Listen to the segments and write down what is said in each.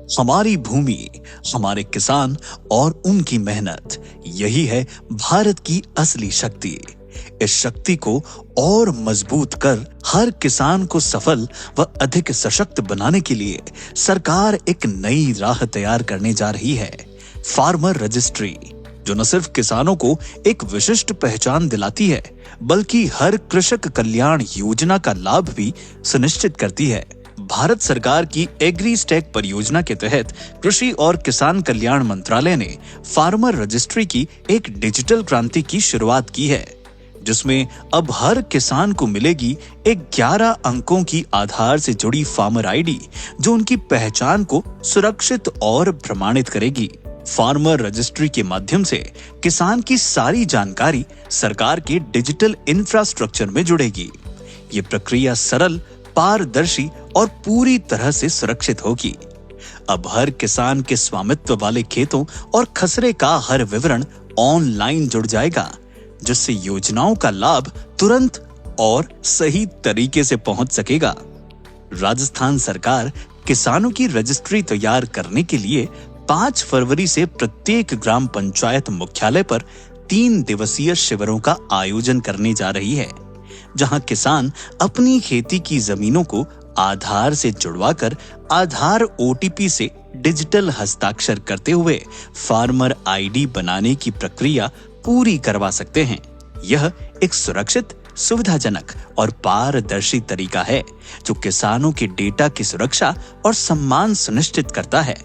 हमारी भूमि, हमारे किसान और उनकी मेहनत, यही है भारत की असली शक्ति। इस शक्ति को और मजबूत कर हर किसान को सफल व अधिक सशक्त बनाने के लिए सरकार एक नई राह तैयार करने जा रही है, फार्मर रजिस्ट्री, जो न सिर्फ किसानों को एक विशिष्ट पहचान दिलाती है, बल्कि हर कृषक कल्याण योजना का लाभ भी सुनिश्चित करती है। भारत सरकार की एग्री स्टैक परियोजना के तहत कृषि और किसान कल्याण मंत्रालय ने फार्मर रजिस्ट्री की एक डिजिटल क्रांति की शुरुआत की है, जिसमें अब हर किसान को मिलेगी एक 11 अंकों की आधार से जुड़ी फार्मर आईडी, जो उनकी पहचान को सुरक्षित और प्रमाणित करेगी। फार्मर रजिस्ट्री के माध्यम से किसान की सारी जानकारी सरकार के डिजिटल इंफ्रास्ट्रक्चर में जुड़ेगी। ये प्रक्रिया सरल, पारदर्शी और पूरी तरह से सुरक्षित होगी। अब हर किसान के स्वामित्व वाले खेतों और खसरे का हर विवरण ऑनलाइन जुड़ जाएगा, जिससे योजनाओं का लाभ तुरंत और सही तरीके से पहुंच सकेगा। राजस्थान सरकार किसानों की रजिस्ट्री तैयार करने के लिए 5 फरवरी से प्रत्येक ग्राम पंचायत मुख्यालय पर 3 दिवसीय शिविरों का आयोजन करने जा रही है, जहां किसान अपनी खेती की जमीनों को आधार से जुड़वाकर आधार ओटीपी से डिजिटल हस्ताक्षर करते हुए फार्मर आईडी बनाने की प्रक्रिया पूरी करवा सकते हैं। यह एक सुरक्षित, सुविधाजनक और पारदर्शी तरीका है, जो किसानों के डेटा की सुरक्षा और सम्मान सुनिश्चित करता है।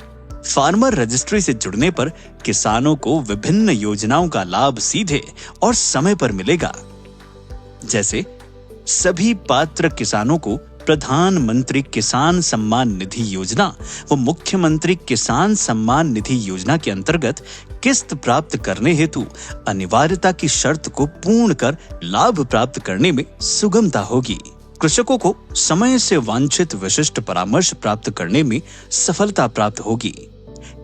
फार्मर रजिस्ट्री से जुड़ने पर किसानों को विभिन्न योजनाओं का लाभ सीधे और समय पर मिलेगा, जैसे सभी पात्र किसानों को प्रधानमंत्री किसान सम्मान निधि योजना व मुख्यमंत्री किसान सम्मान निधि योजना के अंतर्गत किस्त प्राप्त करने हेतु अनिवार्यता की शर्त को पूर्ण कर लाभ प्राप्त करने में सुगमता होगी। कृषकों को समय से वांछित विशिष्ट परामर्श प्राप्त करने में सफलता प्राप्त होगी।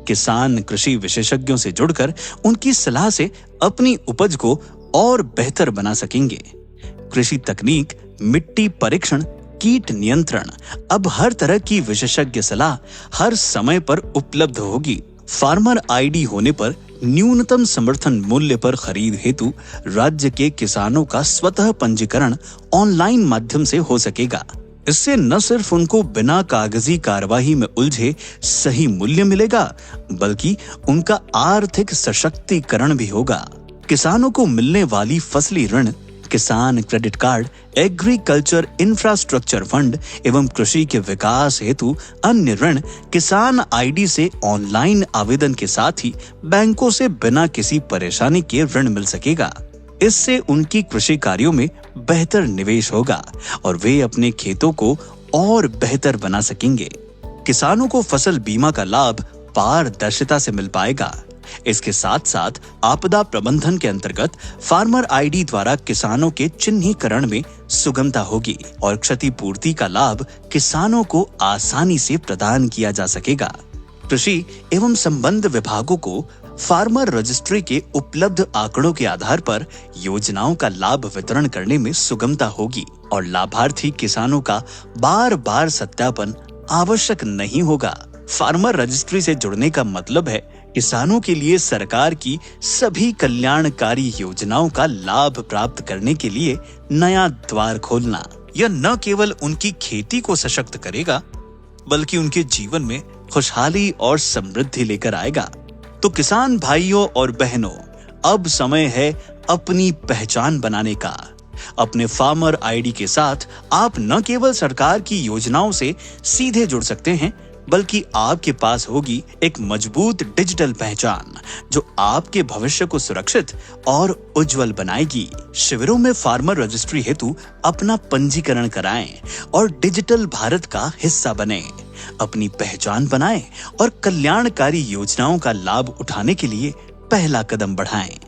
किसान कृषि विशेषज्ञों से जुड़कर उनकी सलाह से अपनी उपज को और बेहतर बना सकेंगे। कृषि तकनीक, मिट्टी परीक्षण, कीट नियंत्रण, अब हर तरह की विशेषज्ञ सलाह हर समय पर उपलब्ध होगी। फार्मर आईडी होने पर न्यूनतम समर्थन मूल्य पर खरीद हेतु राज्य के किसानों का स्वतः पंजीकरण ऑनलाइन माध्यम से हो सकेगा। इससे न सिर्फ उनको बिना कागजी कार्यवाही में उलझे सही मूल्य मिलेगा, बल्कि उनका आर्थिक सशक्तिकरण भी होगा। किसानों को मिलने वाली फसली ऋण, किसान credit card, agriculture infrastructure fund एवं कृषि के विकास हेतु अन्य ऋण किसान आईडी से ऑनलाइन आवेदन के साथ ही बैंकों से बिना किसी परेशानी के ऋण मिल सकेगा। इससे उनकी कृषि कार्यों में बेहतर निवेश होगा और वे अपने खेतों को और बेहतर बना सकेंगे। किसानों को फसल बीमा का लाभ पारदर्शिता से मिल पाएगा। इसके साथ साथ आपदा प्रबंधन के अंतर्गत फार्मर आईडी द्वारा किसानों के चिन्हीकरण में सुगमता होगी और क्षतिपूर्ति का लाभ किसानों को आसानी से प्रदान किया जा सकेगा। कृषि एवं संबद्ध विभागों को फार्मर रजिस्ट्री के उपलब्ध आंकड़ों के आधार पर योजनाओं का लाभ वितरण करने में सुगमता होगी और लाभार्थी किसानों का बार-बार सत्यापन आवश्यक नहीं होगा। फार्मर रजिस्ट्री से जुड़ने का मतलब है किसानों के लिए सरकार की सभी कल्याणकारी योजनाओं का लाभ प्राप्त करने के लिए नया द्वार खोलना। यह न केवल उनकी खेती को सशक्त करेगा, बल्कि उनके जीवन में खुशहाली और समृद्धि लेकर आएगा। तो किसान भाइयों और बहनों, अब समय है अपनी पहचान बनाने का। अपने फार्मर आईडी के साथ आप न केवल सरकार की योजनाओं से सीधे जुड़ सकते हैं, बल्कि आपके पास होगी एक मजबूत डिजिटल पहचान, जो आपके भविष्य को सुरक्षित और उज्जवल बनाएगी। शिविरों में फार्मर रजिस्ट्री हेतु अपना पंजीकरण कराएं और डिजिटल भारत का हिस्सा बने। अपनी पहचान बनाएं और कल्याणकारी योजनाओं का लाभ उठाने के लिए पहला कदम बढ़ाएं।